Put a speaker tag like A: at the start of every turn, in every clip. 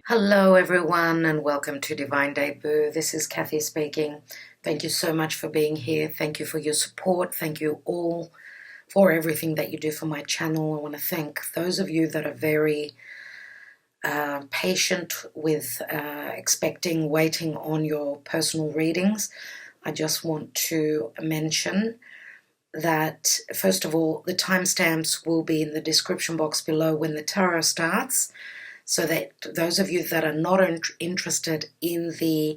A: Hello everyone and welcome to Divine Debut. This is Kathy speaking. Thank you so much for being here. Thank you for your support. Thank you all for everything that you do for my channel. I want to thank those of you that are very patient with waiting on your personal readings. I just want to mention that, first of all, the timestamps will be in the description box below when the tarot starts, so that those of you that are not interested in the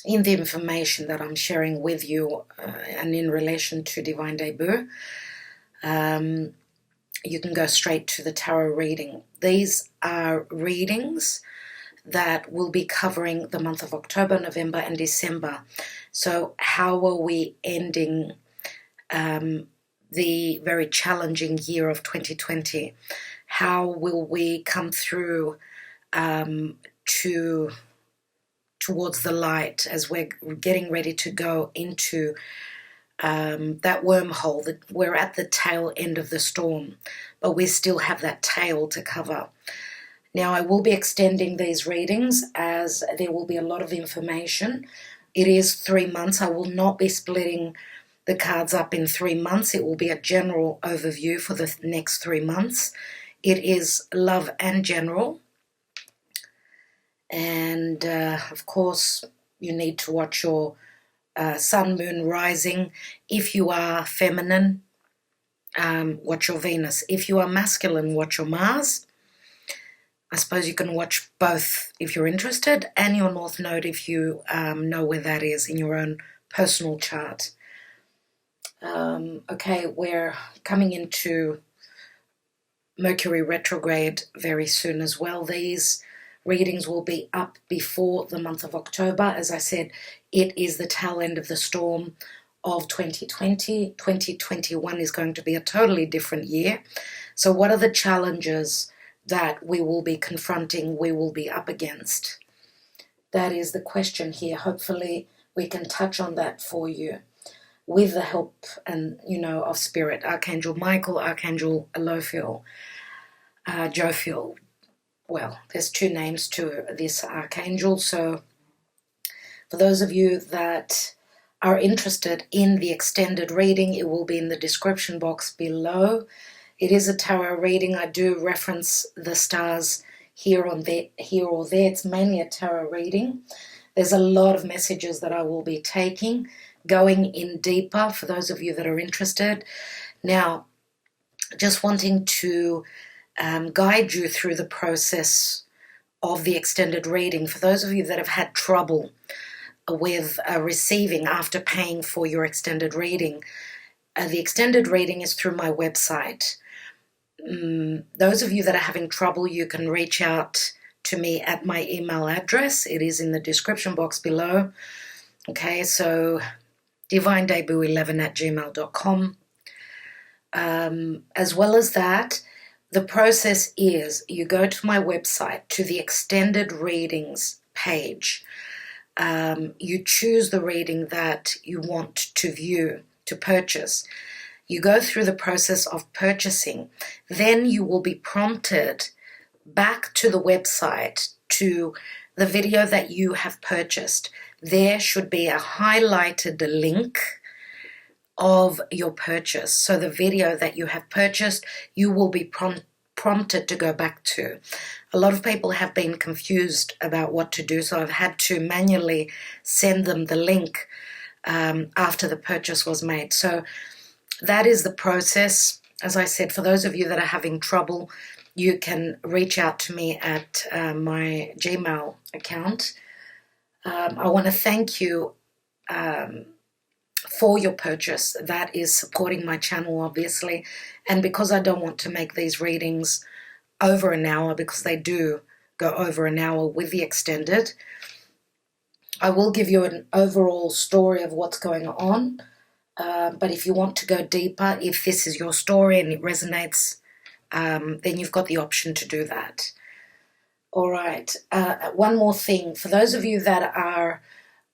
A: information that I'm sharing with you and in relation to Divine Debut, you can go straight to the tarot reading. These are readings that will be covering the month of October, November, and December. So how are we ending the very challenging year of 2020? How will we come through towards the light as we're getting ready to go into that wormhole? That we're at the tail end of the storm, but we still have that tail to cover. Now, I will be extending these readings as there will be a lot of information. It is 3 months. I will not be splitting the cards up in 3 months. It will be a general overview for the next 3 months. It is love and general. And, of course, you need to watch your sun, moon, rising. If you are feminine, watch your Venus. If you are masculine, watch your Mars. I suppose you can watch both if you're interested, and your North Node if you know where that is in your own personal chart. Okay, we're coming into Mercury Retrograde very soon as well. These readings will be up before the month of October. As I said, it is the tail end of the storm of 2020. 2021 is going to be a totally different year. So what are the challenges that we will be confronting, we will be up against? That is the question here. Hopefully we can touch on that for you with the help and, of Spirit, Archangel Michael, Archangel Jophiel. Well, there's two names to this archangel. So for those of you that are interested in the extended reading, it will be in the description box below. It is a tarot reading. I do reference the stars here or there. It's mainly a tarot reading. There's a lot of messages that I will be taking, going in deeper for those of you that are interested. Now, just wanting to guide you through the process of the extended reading. For those of you that have had trouble with receiving after paying for your extended reading, the extended reading is through my website. Those of you that are having trouble, you can reach out to me at my email address. It is in the description box below. Okay, so divinedebut11@gmail.com. As well as that, the process is you go to my website, to the extended readings page. You choose the reading that you want to view, to purchase. You go through the process of purchasing. Then you will be prompted back to the website, to the video that you have purchased. There should be a highlighted link of your purchase. So the video that you have purchased, you will be prompted to go back to. A lot of people have been confused about what to do, so I've had to manually send them the link after the purchase was made. So that is the process. As I said, for those of you that are having trouble, you can reach out to me at my Gmail account. I want to thank you for your purchase. That is supporting my channel, obviously. And because I don't want to make these readings over an hour, because they do go over an hour with the extended, I will give you an overall story of what's going on. But if you want to go deeper, if this is your story and it resonates, then you've got the option to do that. All right. One more thing. For those of you that are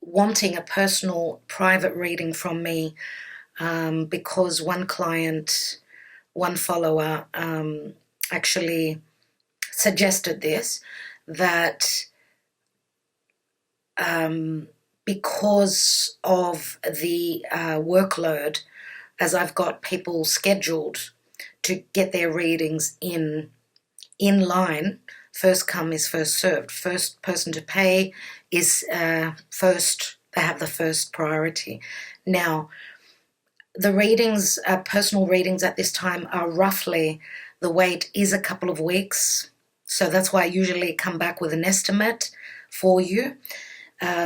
A: wanting a personal private reading from me, because one client, one follower actually suggested this, that because of the workload, as I've got people scheduled to get their readings in line, first come is first served. First person to pay is first, they have the first priority. Now, the readings, personal readings at this time are roughly, the wait is a couple of weeks. So that's why I usually come back with an estimate for you.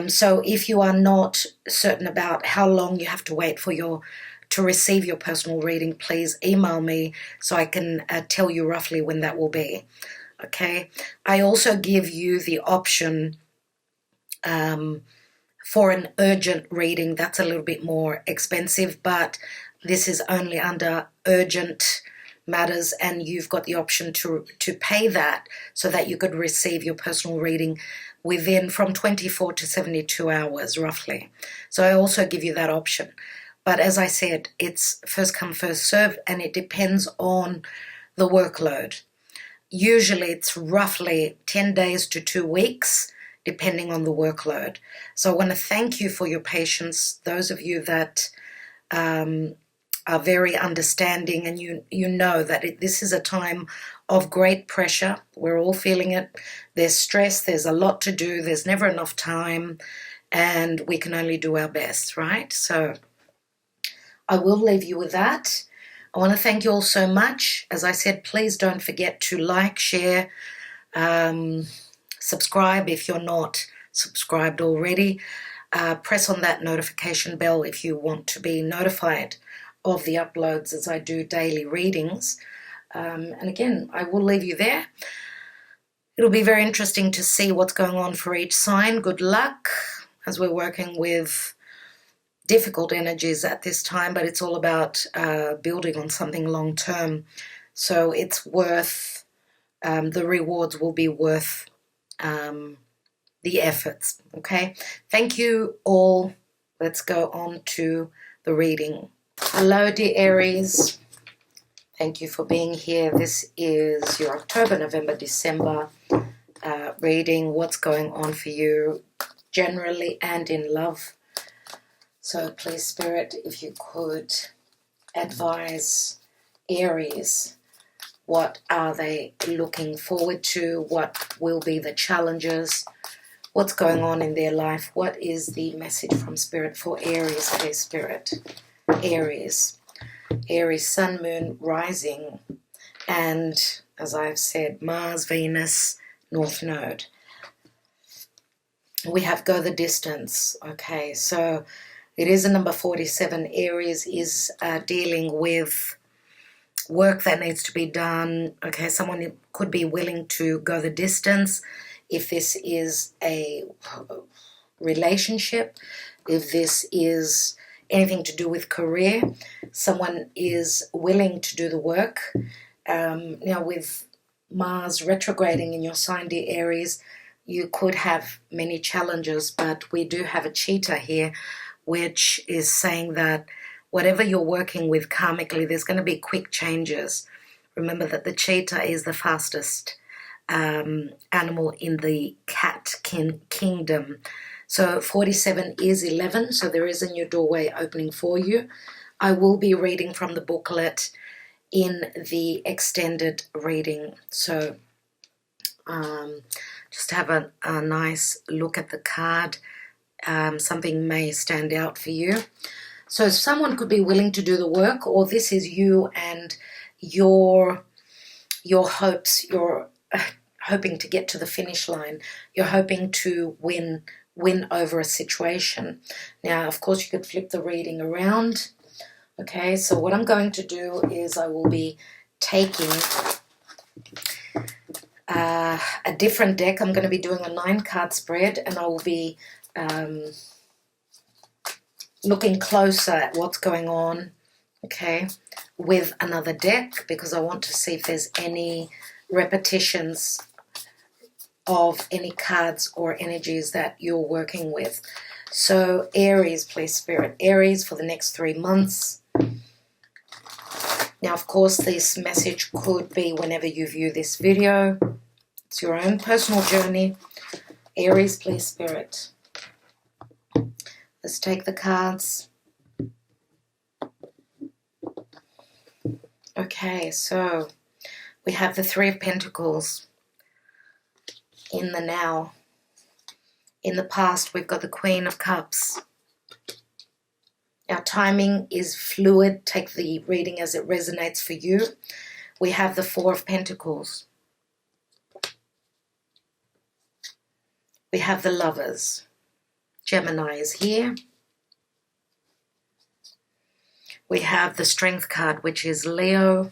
A: So if you are not certain about how long you have to wait for to receive your personal reading, please email me so I can tell you roughly when that will be. Okay. I also give you the option for an urgent reading. That's a little bit more expensive, but this is only under urgent matters, and you've got the option to pay that so that you could receive your personal reading within from 24 to 72 hours roughly. So I also give you that option. But as I said, it's first come, first served, and it depends on the workload. Usually it's roughly 10 days to 2 weeks, depending on the workload. So I want to thank you for your patience, those of you that are very understanding, and you know that this is a time of great pressure. We're all feeling it. There's stress, there's a lot to do, there's never enough time, and we can only do our best, right? So I will leave you with that. I want to thank you all so much. As I said, please don't forget to like, share, subscribe if you're not subscribed already. Press on that notification bell if you want to be notified of the uploads as I do daily readings. And again, I will leave you there. It'll be very interesting to see what's going on for each sign. Good luck as we're working with difficult energies at this time, but it's all about building on something long term. So it's worth, the rewards will be worth the efforts. Okay, thank you all. Let's go on to the reading. Hello, dear Aries. Thank you for being here. This is your October, November, December reading. What's going on for you generally and in love? So please, Spirit, if you could advise Aries, what are they looking forward to? What will be the challenges? What's going on in their life? What is the message from Spirit for Aries, please, Spirit? Aries. Aries, Sun, Moon, Rising, and as I've said, Mars, Venus, North Node. We have go the distance. Okay, so it is a number 47. Aries is dealing with work that needs to be done. Okay, someone could be willing to go the distance if this is a relationship, if this is anything to do with career. Someone is willing to do the work. Now with Mars retrograding in your sign, dear Aries, you could have many challenges, but we do have a cheetah here, which is saying that whatever you're working with karmically, there's going to be quick changes. Remember that the cheetah is the fastest animal in the cat kingdom. So 47 is 11, so there is a new doorway opening for you. I will be reading from the booklet in the extended reading. So just have a nice look at the card. Something may stand out for you. So someone could be willing to do the work, or this is you and your hopes. You're hoping to get to the finish line. You're hoping to win over a situation. Now, of course, you could flip the reading around. Okay, so what I'm going to do is I will be taking a different deck. I'm going to be doing a 9-card spread, and I will be looking closer at what's going on, okay, with another deck, because I want to see if there's any repetitions of any cards or energies that you're working with. So Aries, please, Spirit. Aries for the next 3 months. Now, of course, this message could be whenever you view this video. It's your own personal journey. Aries, please, Spirit. Let's take the cards. Okay, so we have the Three of Pentacles in the now. In the past, we've got the Queen of Cups. Our timing is fluid. Take the reading as it resonates for you. We have the Four of Pentacles. We have the Lovers. Gemini is here. We have the Strength card, which is Leo.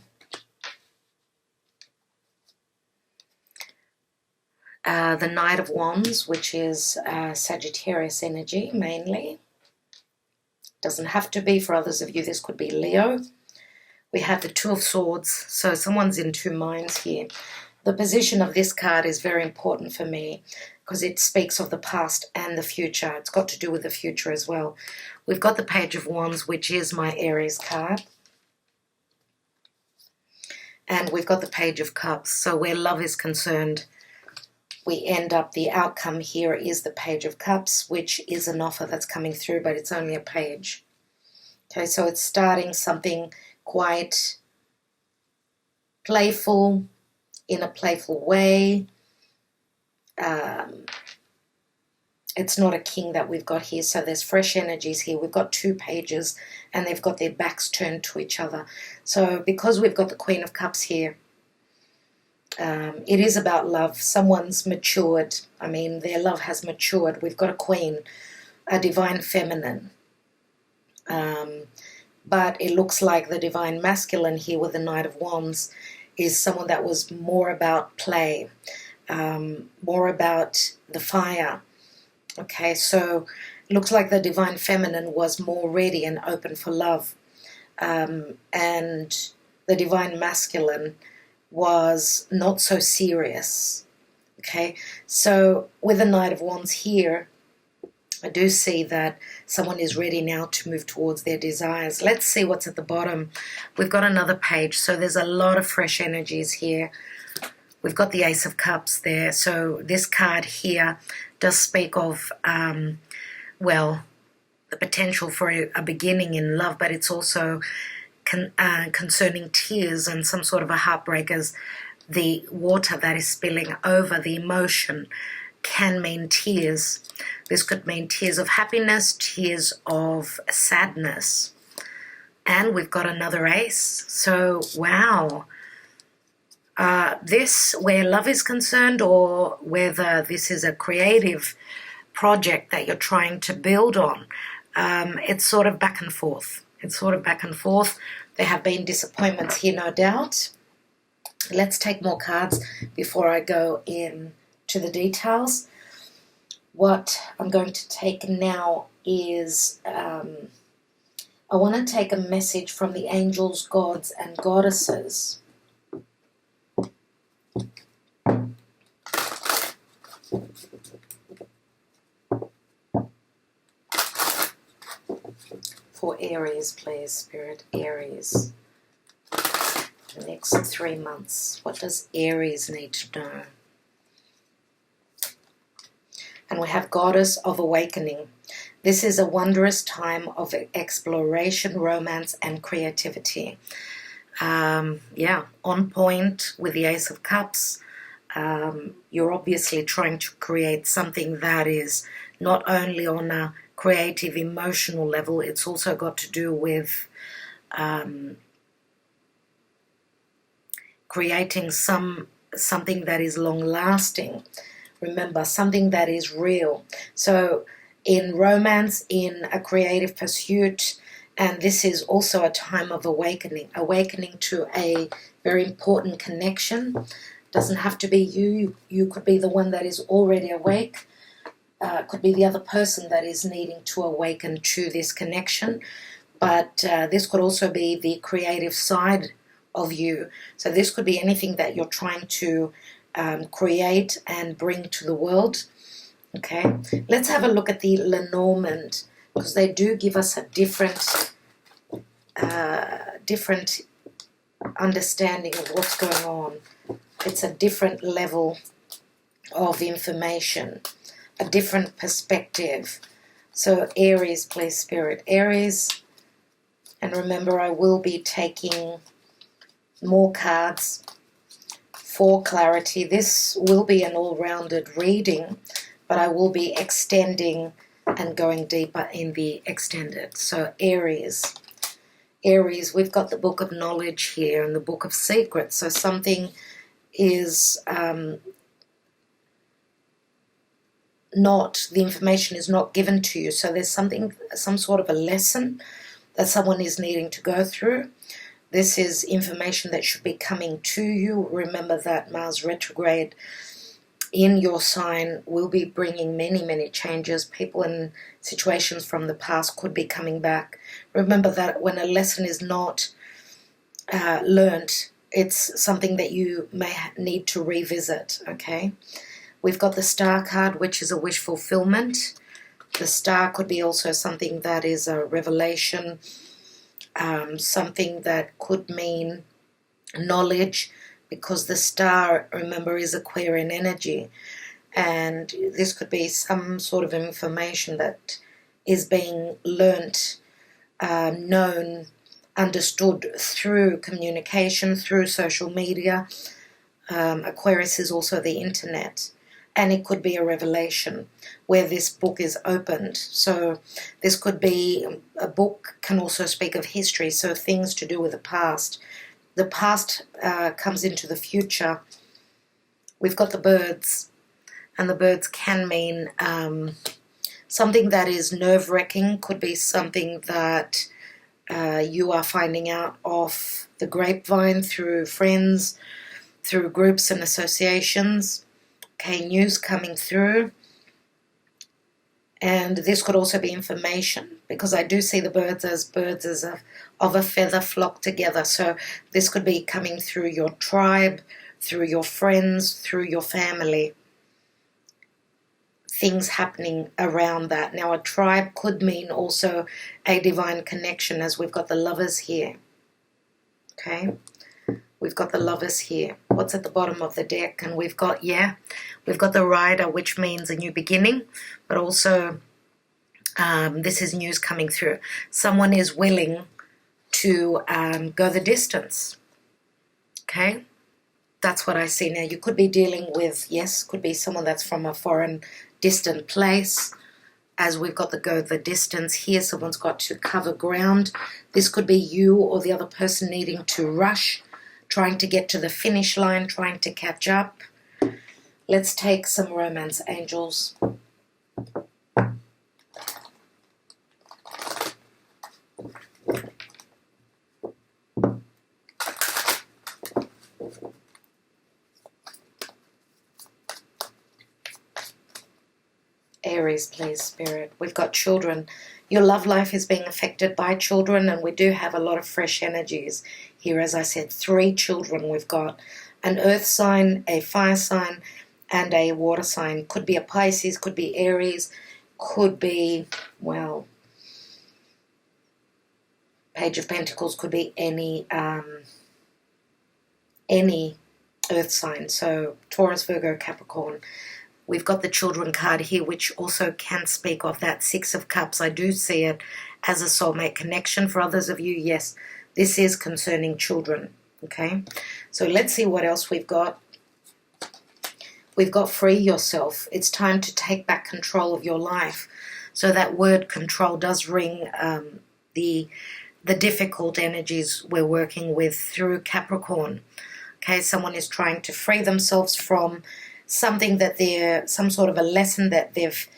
A: The Knight of Wands, which is Sagittarius energy, mainly. Doesn't have to be. For others of you, this could be Leo. We have the Two of Swords, so someone's in two minds here. The position of this card is very important for me because it speaks of the past and the future. It's got to do with the future as well. We've got the Page of Wands, which is my Aries card. And we've got the Page of Cups. So where love is concerned, we end up, the outcome here is the Page of Cups, which is an offer that's coming through, but it's only a page. Okay, so it's starting something quite playful, in a playful way. It's not a king that we've got here, so there's fresh energies here. We've got two pages, and they've got their backs turned to each other. So because we've got the Queen of Cups here, it is about love. Someone's matured. I mean, their love has matured. We've got a queen, a divine feminine. But it looks like the divine masculine here with the Knight of Wands is someone that was more about play, more about the fire. Okay, so it looks like the divine feminine was more ready and open for love. And the divine masculine was not so serious. Okay, so with the Knight of Wands here, I do see that someone is ready now to move towards their desires. Let's see what's at the bottom. We've got another page, so there's a lot of fresh energies here. We've got the Ace of Cups there. So this card here does speak of, well, the potential for a beginning in love, but it's also concerning tears and some sort of a heartbreak, as the water that is spilling over, the emotion can mean tears. This could mean tears of happiness, tears of sadness. And we've got another ace. So, wow. This, where love is concerned, or whether this is a creative project that you're trying to build on, it's sort of back and forth. It's sort of back and forth. There have been disappointments here, no doubt. Let's take more cards before I go into the details. What I'm going to take now is, I want to take a message from the angels, gods, and goddesses. For Aries, please, Spirit, Aries. The next 3 months. What does Aries need to know? And we have Goddess of Awakening. This is a wondrous time of exploration, romance, and creativity. Yeah, on point with the Ace of Cups. You're obviously trying to create something that is not only on a creative, emotional level, it's also got to do with creating something that is long-lasting. Remember, something that is real. So in romance, in a creative pursuit, and this is also a time of awakening to a very important connection. Doesn't have to be you. You could be the one that is already awake. Could be the other person that is needing to awaken to this connection. But this could also be the creative side of you. So this could be anything that you're trying to create and bring to the world. Okay, let's have a look at the Lenormand, because they do give us a different understanding of what's going on. It's a different level of information, a different perspective. So Aries, please, Spirit. Aries, and remember I will be taking more cards for clarity. This will be an all-rounded reading, but I will be extending and going deeper in the extended. So Aries. Aries, we've got the Book of Knowledge here and the Book of Secrets. So something is the information is not given to you. So there's some sort of a lesson that someone is needing to go through. This is information that should be coming to you. Remember that Mars retrograde in your sign will be bringing many, many changes. People and situations from the past could be coming back. Remember that when a lesson is not learned, it's something that you may need to revisit, okay? We've got the Star card, which is a wish fulfillment. The Star could be also something that is a revelation, something that could mean knowledge, because the Star, remember, is Aquarian energy. And this could be some sort of information that is being learnt, known, understood through communication, through social media. Aquarius is also the internet. And it could be a revelation where this book is opened. So this could be, a book can also speak of history, so things to do with the past. The past comes into the future. We've got the birds, and the birds can mean something that is nerve-wracking, could be something that you are finding out off the grapevine through friends, through groups and associations. Okay, news coming through. And this could also be information, because I do see the birds as of a feather flock together. So this could be coming through your tribe, through your friends, through your family. Things happening around that. Now, a tribe could mean also a divine connection, as we've got the Lovers here. Okay, we've got the Lovers here. What's at the bottom of the deck? And we've got the Rider, which means a new beginning, but also this is news coming through. Someone is willing to go the distance. Okay, that's what I see now. You could be dealing with, could be someone that's from a foreign, distant place. As we've got the go the distance here, someone's got to cover ground. This could be you or the other person needing to rush, trying to get to the finish line, trying to catch up. Let's take some romance, angels. Aries, please, Spirit. We've got children. Your love life is being affected by children, and we do have a lot of fresh energies here. As I said, 3 children we've got. An earth sign, a fire sign, and a water sign. Could be a Pisces, could be Aries, could be, well, Page of Pentacles, could be any earth sign. So Taurus, Virgo, Capricorn. We've got the children card here, which also can speak of that 6 of Cups. I do see it as a soulmate connection. For others of you, yes, this is concerning children. Okay, so let's see what else we've got. We've got free yourself. It's time to take back control of your life. So that word control does ring the difficult energies we're working with through Capricorn. Okay, someone is trying to free themselves from something that some sort of a lesson that they've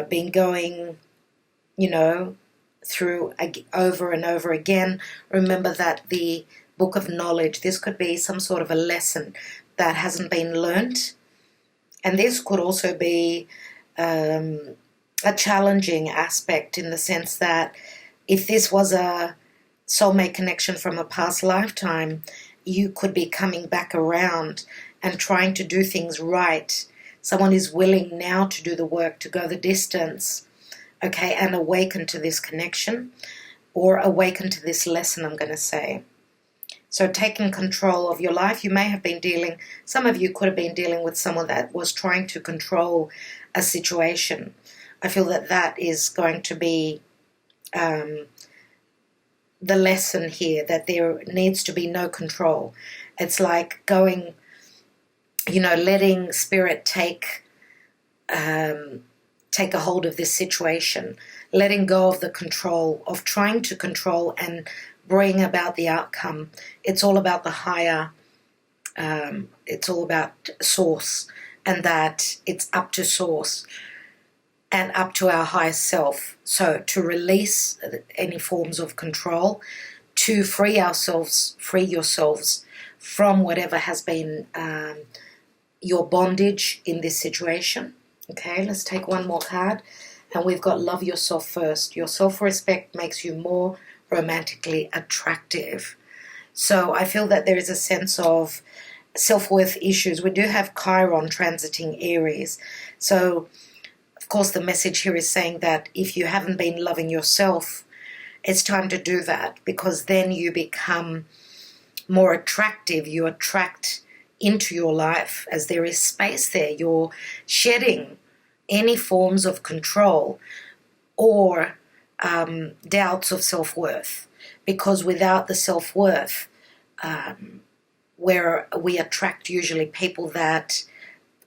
A: been going, through over and over again. Remember that the Book of Knowledge, this could be some sort of a lesson that hasn't been learnt. And this could also be a challenging aspect, in the sense that if this was a soulmate connection from a past lifetime, you could be coming back around and trying to do things right. Someone is willing now to do the work, to go the distance, okay, and awaken to this connection, or awaken to this lesson, I'm going to say. So taking control of your life. You may have been dealing, some of you could have been dealing with someone that was trying to control a situation. I feel that that is going to be the lesson here, that there needs to be no control. It's like going, you know, letting spirit take a hold of this situation, letting go of the control, of trying to control and bring about the outcome. It's all about the higher, it's all about source, and that it's up to source and up to our highest self. So to release any forms of control, to free ourselves, free yourselves from whatever has been your bondage in this situation. Okay, let's take one more card. And we've got love yourself first. Your self-respect makes you more romantically attractive. So I feel that there is a sense of self-worth issues. We do have Chiron transiting Aries. So, of course, the message here is saying that if you haven't been loving yourself, it's time to do that, because then you become more attractive. You attract into your life as there is space there. You're shedding any forms of control or doubts of self-worth, because without the self-worth, where we attract usually people that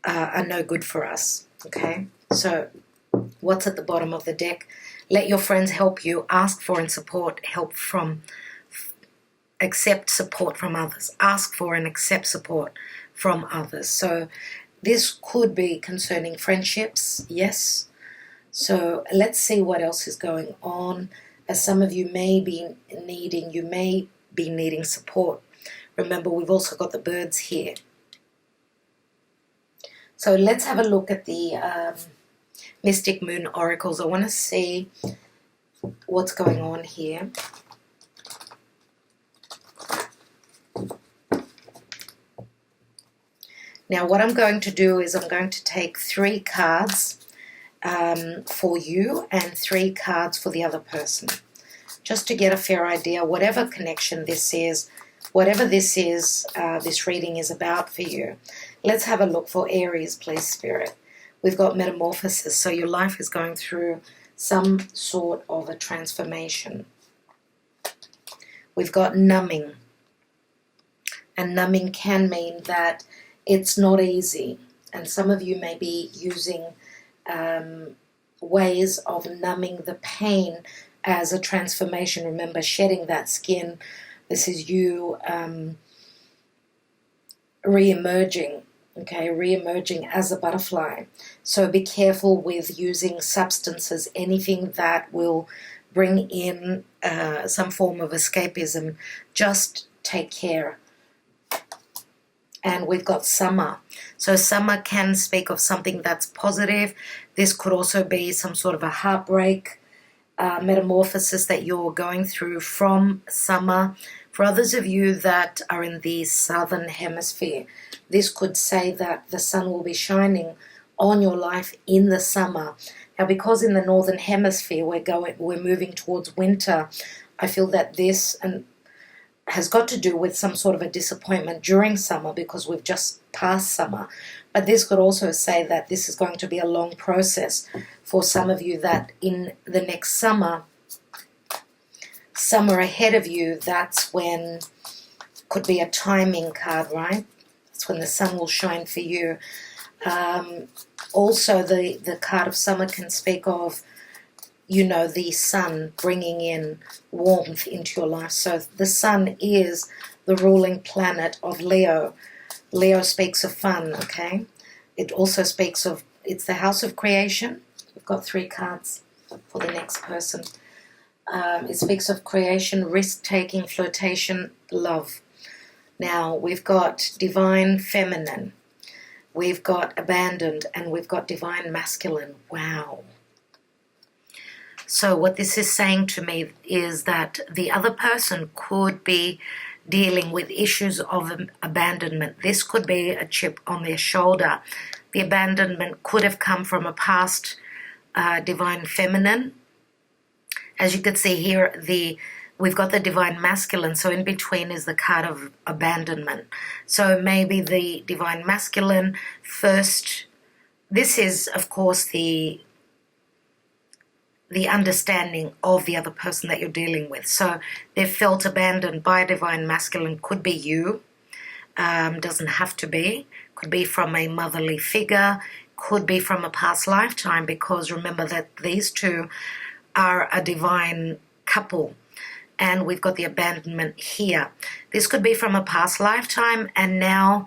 A: are no good for us. Okay, so what's at the bottom of the deck? Let your friends help you. Ask for and support help from, accept support from others. Ask for and accept support from others. So this could be concerning friendships, yes. So let's see what else is going on. As some of you may be needing support. Remember, we've also got the birds here. So let's have a look at the Mystic Moon Oracles. I want to see what's going on here. Now, what I'm going to do is I'm going to take 3 cards for you and 3 cards for the other person, just to get a fair idea, whatever connection this is, whatever this is, this reading is about for you. Let's have a look for Aries, please, Spirit. We've got metamorphosis, so your life is going through some sort of a transformation. We've got numbing, and numbing can mean that it's not easy, and some of you may be using ways of numbing the pain as a transformation. Remember, shedding that skin. This is you re-emerging, okay, re-emerging as a butterfly. So be careful with using substances, anything that will bring in some form of escapism. Just take care. And we've got summer. So summer can speak of something that's positive. This could also be some sort of a heartbreak, metamorphosis that you're going through from summer. For others of you that are in the southern hemisphere, this could say that the sun will be shining on your life in the summer. Now, because in the northern hemisphere we're moving towards winter, I feel that this has got to do with some sort of a disappointment during summer, because we've just passed summer. But this could also say that this is going to be a long process for some of you, that in the next summer ahead of you, that's when, could be a timing card, right? That's when the sun will shine for you. Also, the card of summer can speak of, you know, the sun bringing in warmth into your life. So the sun is the ruling planet of Leo. Leo speaks of fun, okay? It also speaks of, it's the house of creation. We've got 3 cards for the next person. It speaks of creation, risk-taking, flirtation, love. Now, we've got divine feminine. We've got abandoned, and we've got divine masculine. Wow. So what this is saying to me is that the other person could be dealing with issues of abandonment. This could be a chip on their shoulder. The abandonment could have come from a past divine feminine. As you can see here, the we've got the divine masculine, so in between is the card of abandonment. So maybe the divine masculine first, this is, of course, the understanding of the other person that you're dealing with. So they've felt abandoned by a divine masculine. Could be you, doesn't have to be. Could be from a motherly figure, could be from a past lifetime, because remember that these two are a divine couple. And we've got the abandonment here. This could be from a past lifetime, and now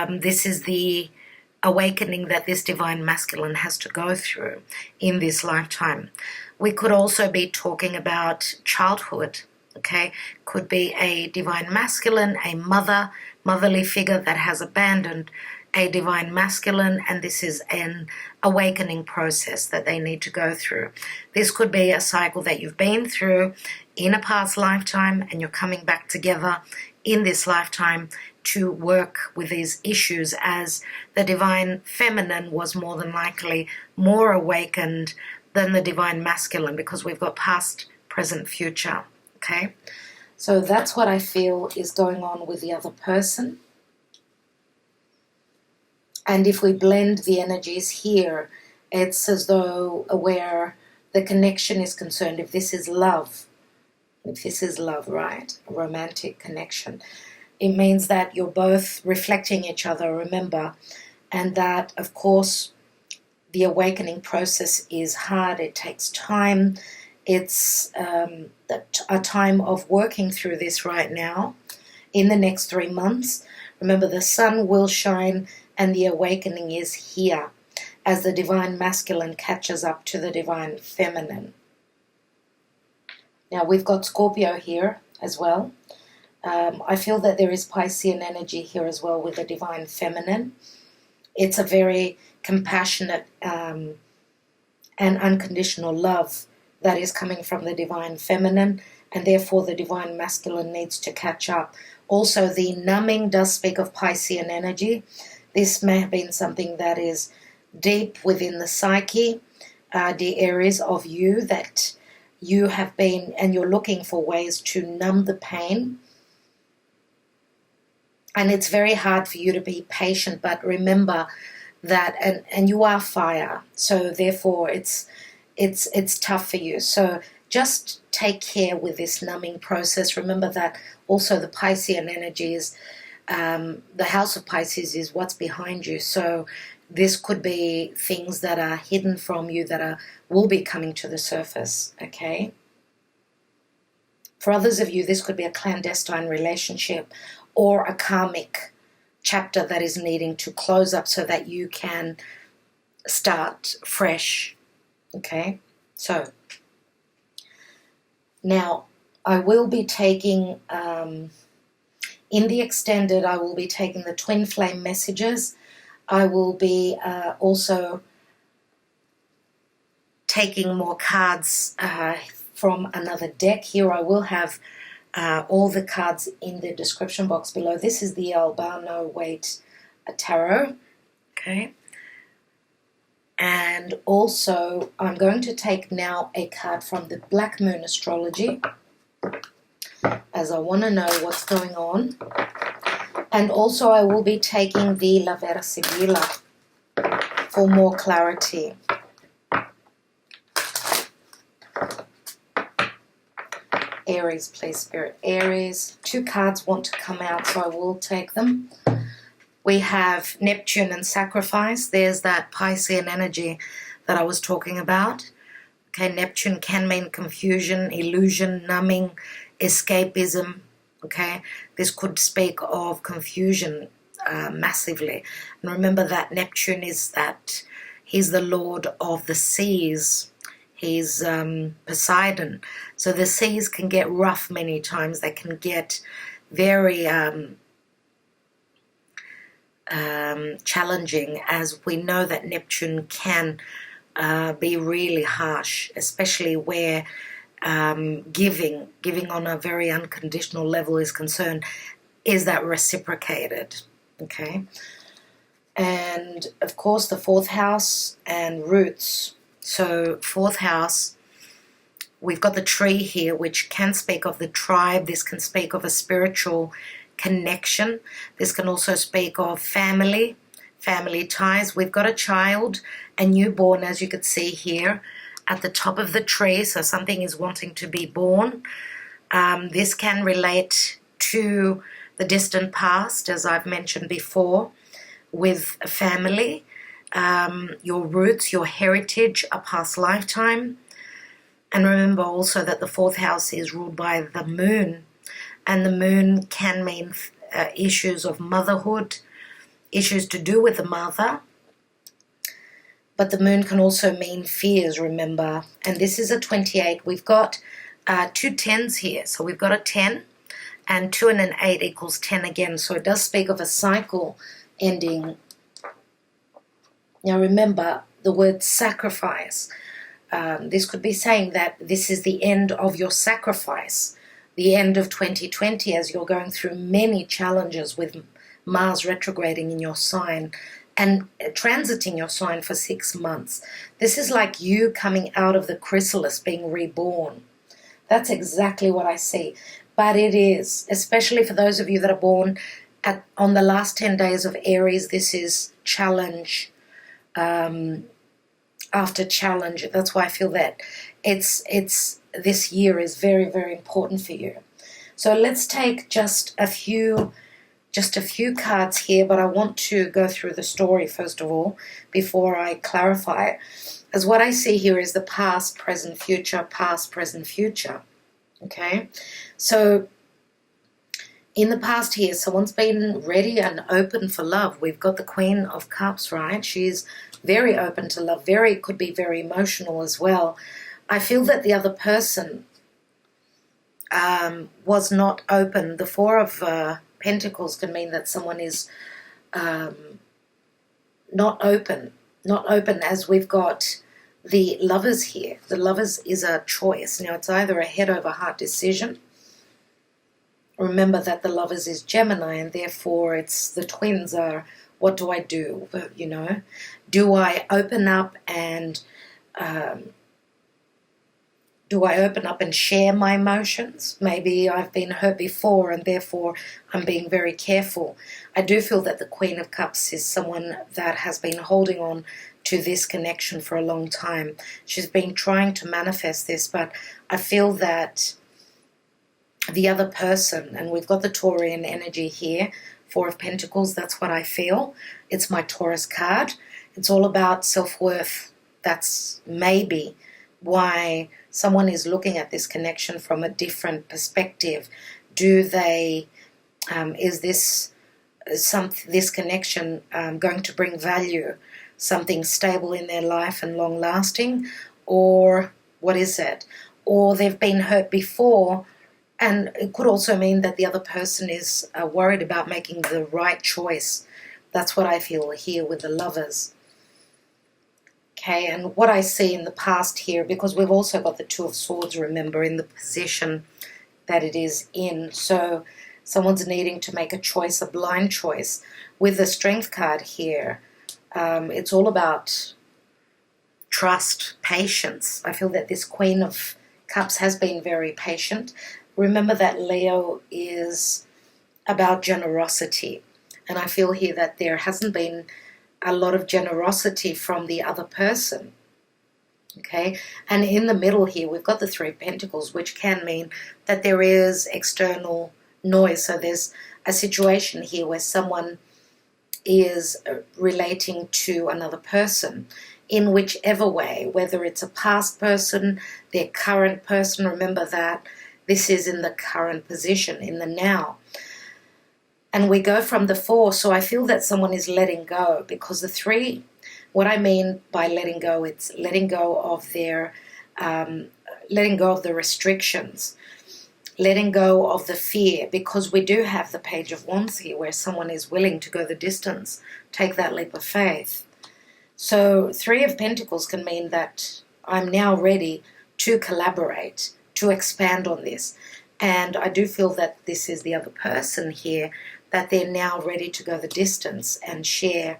A: this is the awakening that this divine masculine has to go through in this lifetime. We could also be talking about childhood, okay? Could be a divine masculine, a motherly figure that has abandoned a divine masculine, and this is an awakening process that they need to go through. This could be a cycle that you've been through in a past lifetime, and you're coming back together in this lifetime to work with these issues, as the divine feminine was more than likely more awakened than the divine masculine, because we've got past, present, future, okay? So that's what I feel is going on with the other person. And if we blend the energies here, it's as though where the connection is concerned, if this is love, right, a romantic connection, it means that you're both reflecting each other, remember, and that, of course, the awakening process is hard. It takes time. It's a time of working through this right now in the next 3 months. Remember, the sun will shine, and the awakening is here as the divine masculine catches up to the divine feminine. Now, we've got Scorpio here as well. I feel that there is Piscean energy here as well with the divine feminine. It's a very compassionate and unconditional love that is coming from the divine feminine, and therefore the divine masculine needs to catch up. Also, the numbing does speak of Piscean energy. This may have been something that is deep within the psyche, the areas of you that you have been, and you're looking for ways to numb the pain. And it's very hard for you to be patient, but remember that, and you are fire, so therefore it's tough for you. So just take care with this numbing process. Remember that also the Piscean energy is, the house of Pisces is what's behind you. So this could be things that are hidden from you that will be coming to the surface, okay? For others of you, this could be a clandestine relationship or a karmic chapter that is needing to close up so that you can start fresh, okay? So now I will be taking, in the extended, I will be taking the twin flame messages. I will be also taking more cards from another deck. Here I will have all the cards in the description box below. This is the Albano-Waite tarot, okay? And also I'm going to take now a card from the Black Moon Astrology, as I want to know what's going on. And also I will be taking the La Vera Sibilla for more clarity. Aries, please, Spirit. Aries. 2 cards want to come out, so I will take them. We have Neptune and Sacrifice. There's that Piscean energy that I was talking about. Okay, Neptune can mean confusion, illusion, numbing, escapism. Okay, this could speak of confusion massively. And remember that Neptune is that he's the lord of the seas. He's Poseidon. So the seas can get rough many times. They can get very challenging, as we know that Neptune can be really harsh, especially where giving on a very unconditional level is concerned. Is that reciprocated? Okay. And of course the 4th house and roots. So 4th house, we've got the tree here, which can speak of the tribe. This can speak of a spiritual connection. This can also speak of family ties. We've got a child, a newborn, as you could see here, at the top of the tree. So something is wanting to be born. This can relate to the distant past, as I've mentioned before, with a family, your roots, your heritage, a past lifetime. And remember also that the fourth house is ruled by the moon, and the moon can mean issues of motherhood, issues to do with the mother. But the moon can also mean fears, remember. And this is a 28. We've got 2 10s here. So we've got a 10, and 2 and an 8 equals 10 again. So it does speak of a cycle ending. Now remember the word sacrifice. This could be saying that this is the end of your sacrifice, the end of 2020, as you're going through many challenges with Mars retrograding in your sign and transiting your sign for 6 months. This is like you coming out of the chrysalis, being reborn. That's exactly what I see. But it is, especially for those of you that are born on the last 10 days of Aries, this is challenge after challenge. That's why I feel that it's this year is very, very important for you. So let's take just a few cards here, but I want to go through the story first of all before I clarify. As what I see here is the past, present, future, past, present, future. Okay, so in the past here, someone's been ready and open for love. We've got the Queen of Cups, right? She's very open to love. Could be very emotional as well. I feel that the other person was not open. The Four of Pentacles can mean that someone is not open, as we've got the Lovers here. The Lovers is a choice. Now, it's either a head over heart decision. Remember that the Lovers is Gemini, and therefore it's the twins are, what do I do? You know, do I open up and share my emotions? Maybe I've been hurt before and therefore I'm being very careful. I do feel that the Queen of Cups is someone that has been holding on to this connection for a long time. She's been trying to manifest this, but I feel that the other person, and we've got the Taurian energy here, Four of Pentacles, that's what I feel. It's my Taurus card. It's all about self-worth. That's maybe why someone is looking at this connection from a different perspective. Do they, is this connection going to bring value, something stable in their life and long-lasting, or what is it? Or they've been hurt before, and it could also mean that the other person is worried about making the right choice. That's what I feel here with the Lovers. Okay, and what I see in the past here, because we've also got the Two of Swords, remember, in the position that it is in. So someone's needing to make a choice, a blind choice. With the Strength card here, it's all about trust, patience. I feel that this Queen of Cups has been very patient. Remember that Leo is about generosity. And I feel here that there hasn't been a lot of generosity from the other person. Okay, and in the middle here, we've got the Three of Pentacles, which can mean that there is external noise. So there's a situation here where someone is relating to another person in whichever way, whether it's a past person, their current person. Remember that this is in the current position, in the now. And we go from the Four, so I feel that someone is letting go, because the Three, what I mean by letting go, it's letting go of their, letting go of the restrictions, letting go of the fear, because we do have the Page of Wands here where someone is willing to go the distance, take that leap of faith. So Three of Pentacles can mean that I'm now ready to collaborate, to expand on this. And I do feel that this is the other person here, that they're now ready to go the distance and share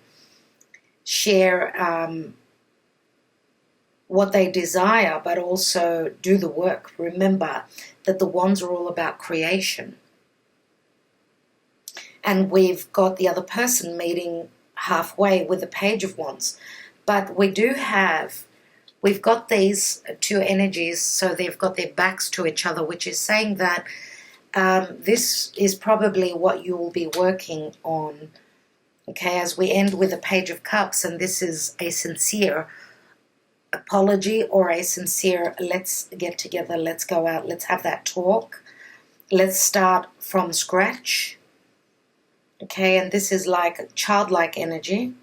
A: what they desire, but also do the work. Remember that the wands are all about creation. And we've got the other person meeting halfway with the Page of Wands. But we've got these two energies, so they've got their backs to each other, which is saying that this is probably what you will be working on. Okay, as we end with the Page of Cups, and this is a sincere apology or a sincere, let's get together, let's go out, let's have that talk, let's start from scratch. Okay, and this is like childlike energy.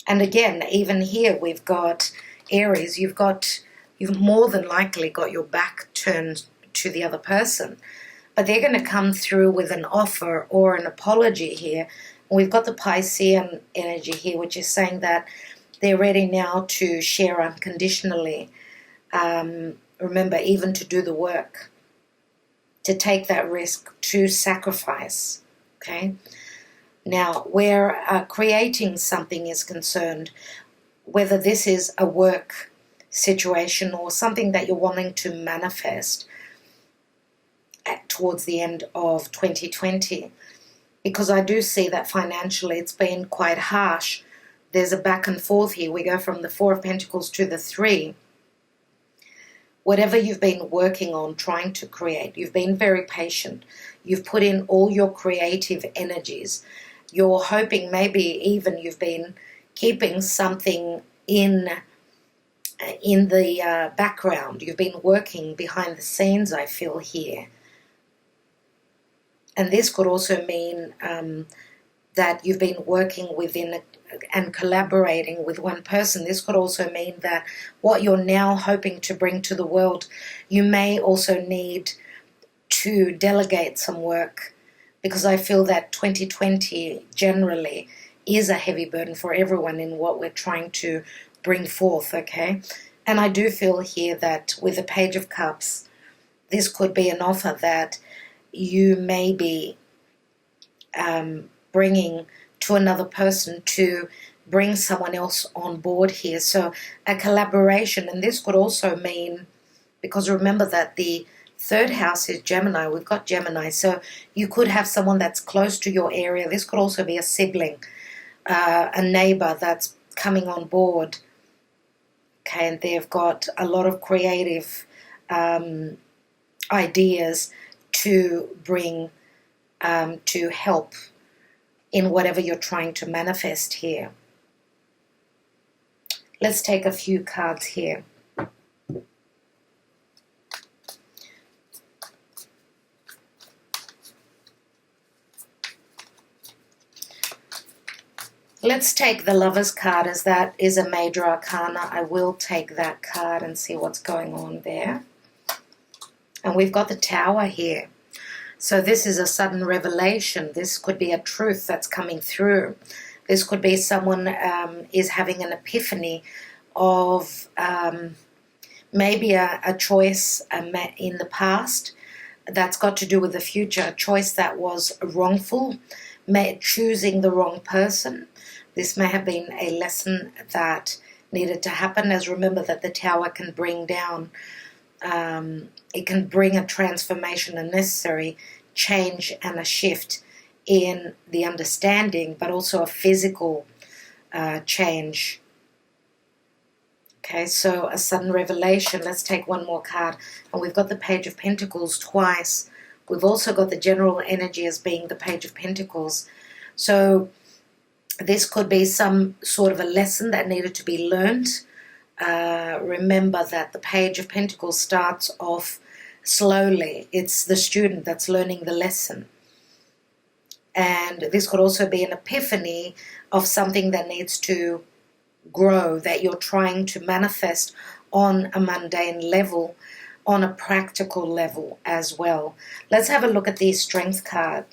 A: And again, even here we've got Aries, you've more than likely got your back turned to the other person, but they're going to come through with an offer or an apology here. And we've got the Piscean energy here, which is saying that they're ready now to share unconditionally. Remember, even to do the work, to take that risk, to sacrifice. Okay. Now, where creating something is concerned, whether this is a work situation or something that you're wanting to manifest towards the end of 2020, because I do see that financially it's been quite harsh. There's a back and forth here. We go from the Four of Pentacles to the Three. Whatever you've been working on, trying to create, you've been very patient. You've put in all your creative energies. You're hoping maybe even you've been keeping something in the background. You've been working behind the scenes, I feel here. And this could also mean that you've been working within and collaborating with one person. This could also mean that what you're now hoping to bring to the world, you may also need to delegate some work, because I feel that 2020 generally is a heavy burden for everyone in what we're trying to bring forth, okay? And I do feel here that with the Page of Cups, this could be an offer that you may be bringing to another person to bring someone else on board here. So a collaboration, and this could also mean, because remember that the third house is Gemini, we've got Gemini, so you could have someone that's close to your area. This could also be a sibling, a neighbor that's coming on board. Okay, and they've got a lot of creative ideas to bring to help in whatever you're trying to manifest here. Let's take a few cards here. Let's take the Lover's card, as that is a major arcana. I will take that card and see what's going on there. And we've got the Tower here. So this is a sudden revelation. This could be a truth that's coming through. This could be someone is having an epiphany of maybe a choice in the past that's got to do with the future, a choice that was wrongful, choosing the wrong person. This may have been a lesson that needed to happen, as remember that the Tower can bring down, it can bring a transformation, a necessary change and a shift in the understanding, but also a physical change. Okay, so a sudden revelation. Let's take one more card. And we've got the Page of Pentacles twice. We've also got the general energy as being the Page of Pentacles. So this could be some sort of a lesson that needed to be learned. Remember that the Page of Pentacles starts off slowly. It's the student that's learning the lesson. And this could also be an epiphany of something that needs to grow, that you're trying to manifest on a mundane level, on a practical level as well. Let's have a look at the Strength card.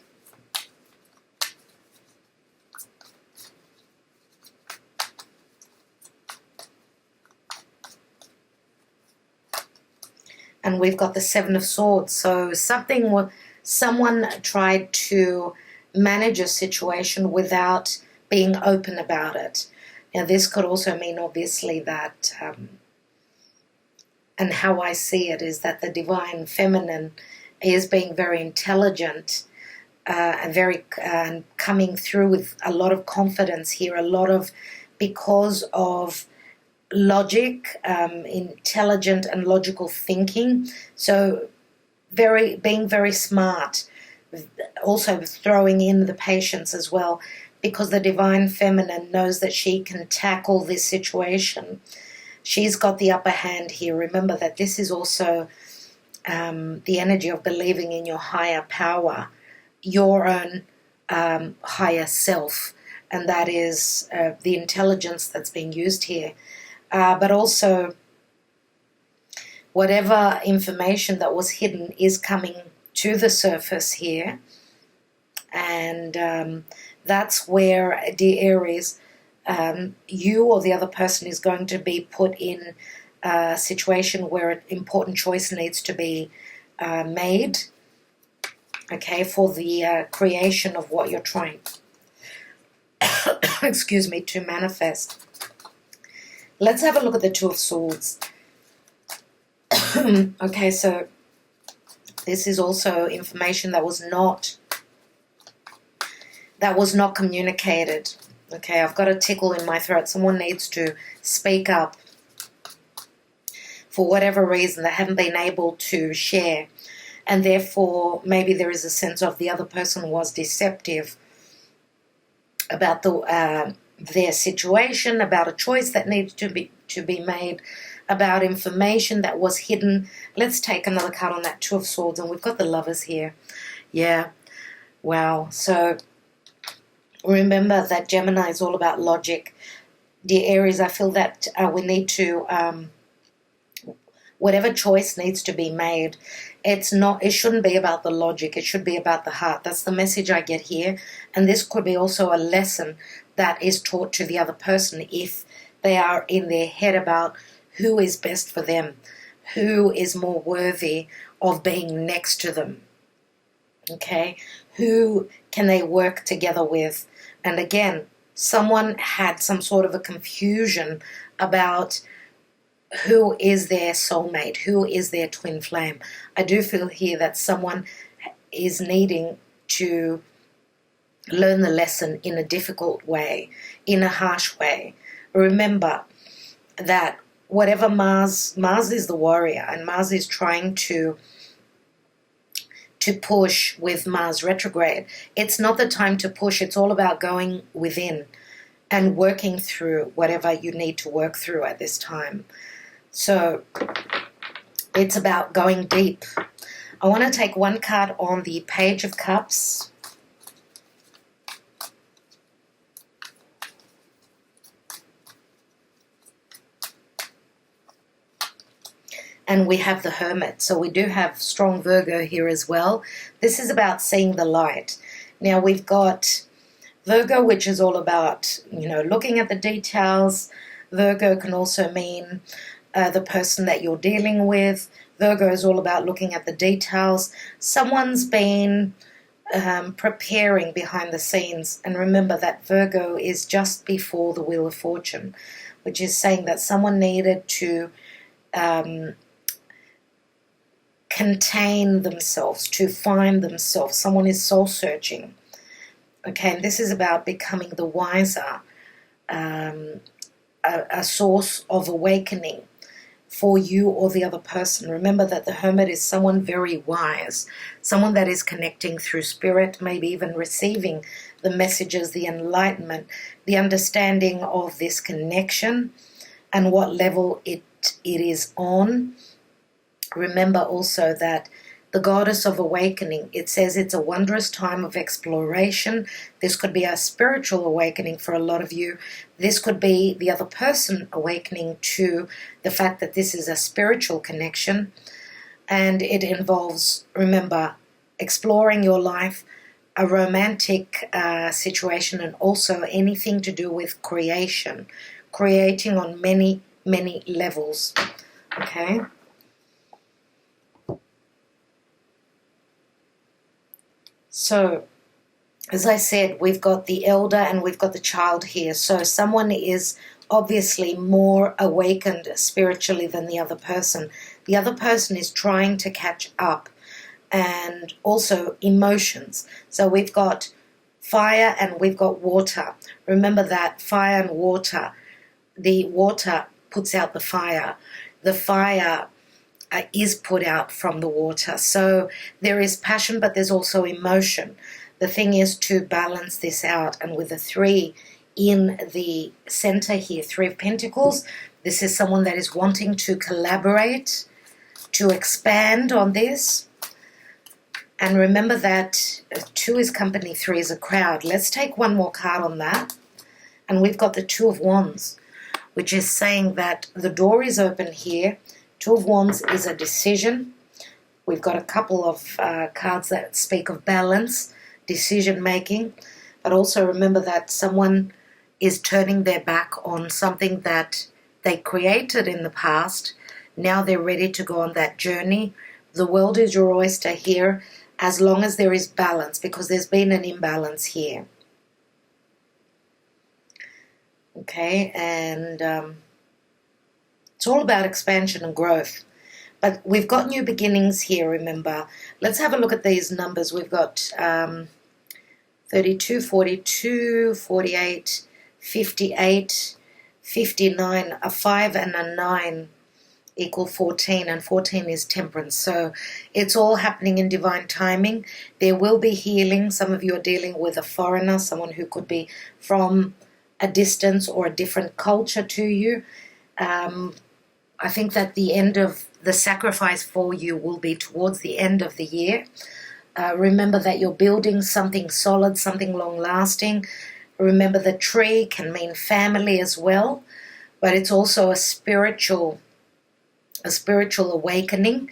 A: And we've got the Seven of Swords. So someone tried to manage a situation without being open about it. Now, this could also mean, obviously, that and how I see it is that the divine feminine is being very intelligent and very coming through with a lot of confidence here, a lot of, because of logic, intelligent and logical thinking. So being very smart, also throwing in the patience as well, because the divine feminine knows that she can tackle this situation. She's got the upper hand here. Remember that this is also the energy of believing in your higher power, your own higher self, and that is the intelligence that's being used here. But also, whatever information that was hidden is coming to the surface here. And that's where, dear Aries, you or the other person is going to be put in a situation where an important choice needs to be made, okay, for the creation of what you're trying, excuse me, to manifest. Let's have a look at the Two of Swords. Okay, so this is also information that was not communicated. Okay, I've got a tickle in my throat. Someone needs to speak up for whatever reason they haven't been able to share. And therefore, maybe there is a sense of the other person was deceptive about their situation, about a choice that needs to be made, about information that was hidden. Let's take another card on that Two of Swords, and we've got the Lovers here. Yeah, wow. So remember that Gemini is all about logic. Dear Aries, I feel that we need to, whatever choice needs to be made, it shouldn't be about the logic, it should be about the heart. That's the message I get here. And this could be also a lesson that is taught to the other person if they are in their head about who is best for them, who is more worthy of being next to them, okay? Who can they work together with? And again, someone had some sort of a confusion about who is their soulmate, who is their twin flame. I do feel here that someone is needing to learn the lesson in a difficult way, in a harsh way. Remember that whatever Mars is the warrior, and Mars is trying to push with Mars retrograde. It's not the time to push. It's all about going within and working through whatever you need to work through at this time. So it's about going deep. I want to take one card on the Page of Cups. And we have the Hermit. So we do have strong Virgo here as well. This is about seeing the light. Now we've got Virgo, which is all about, looking at the details. Virgo can also mean the person that you're dealing with. Virgo is all about looking at the details. Someone's been preparing behind the scenes. And remember that Virgo is just before the Wheel of Fortune, which is saying that someone needed to contain themselves, to find themselves. Someone is soul searching. Okay, and this is about becoming the wiser, a source of awakening for you or the other person. Remember that the Hermit is someone very wise, someone that is connecting through spirit, maybe even receiving the messages, the enlightenment, the understanding of this connection and what level it is on. Remember also that the Goddess of Awakening, it says it's a wondrous time of exploration. This could be a spiritual awakening for a lot of you. This could be the other person awakening to the fact that this is a spiritual connection. And it involves, remember, exploring your life, a romantic situation, and also anything to do with creation. Creating on many, many levels. Okay? So, as I said, we've got the elder and we've got the child here. So someone is obviously more awakened spiritually than the other person. The other person is trying to catch up, and also emotions. So we've got fire and we've got water. Remember that fire and water, the water puts out the fire. The fire is put out from the water. So there is passion, but there's also emotion. The thing is to balance this out. And with the 3 in the center here, 3 of Pentacles, this is someone that is wanting to collaborate, to expand on this. And remember that 2 is company, 3 is a crowd. Let's take one more card on that. And we've got the 2 of Wands, which is saying that the door is open here. 2 of Wands is a decision. We've got a couple of cards that speak of balance, decision making. But also remember that someone is turning their back on something that they created in the past. Now they're ready to go on that journey. The world is your oyster here, as long as there is balance, because there's been an imbalance here. Okay, and it's all about expansion and growth. But we've got new beginnings here, remember. Let's have a look at these numbers. We've got 32, 42, 48, 58, 59, a 5 and a 9 equal 14, and 14 is temperance. So it's all happening in divine timing. There will be healing. Some of you are dealing with a foreigner, someone who could be from a distance or a different culture to you. I think that the end of the sacrifice for you will be towards the end of the year. Remember that you're building something solid, something long-lasting. Remember the tree can mean family as well, but it's also a spiritual awakening,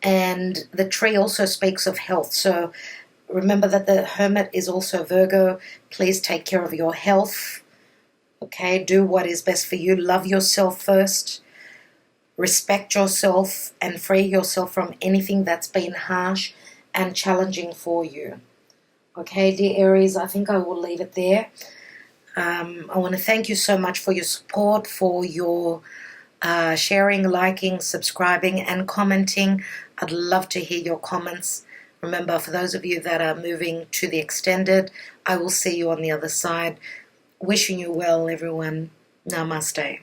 A: and the tree also speaks of health. So remember that the Hermit is also Virgo. Please take care of your health. Okay, do what is best for you. Love yourself first. Respect yourself and free yourself from anything that's been harsh and challenging for you. Okay, dear Aries, I think I will leave it there. I want to thank you so much for your support, for your sharing, liking, subscribing, and commenting. I'd love to hear your comments. Remember, for those of you that are moving to the extended, I will see you on the other side. Wishing you well, everyone. Namaste.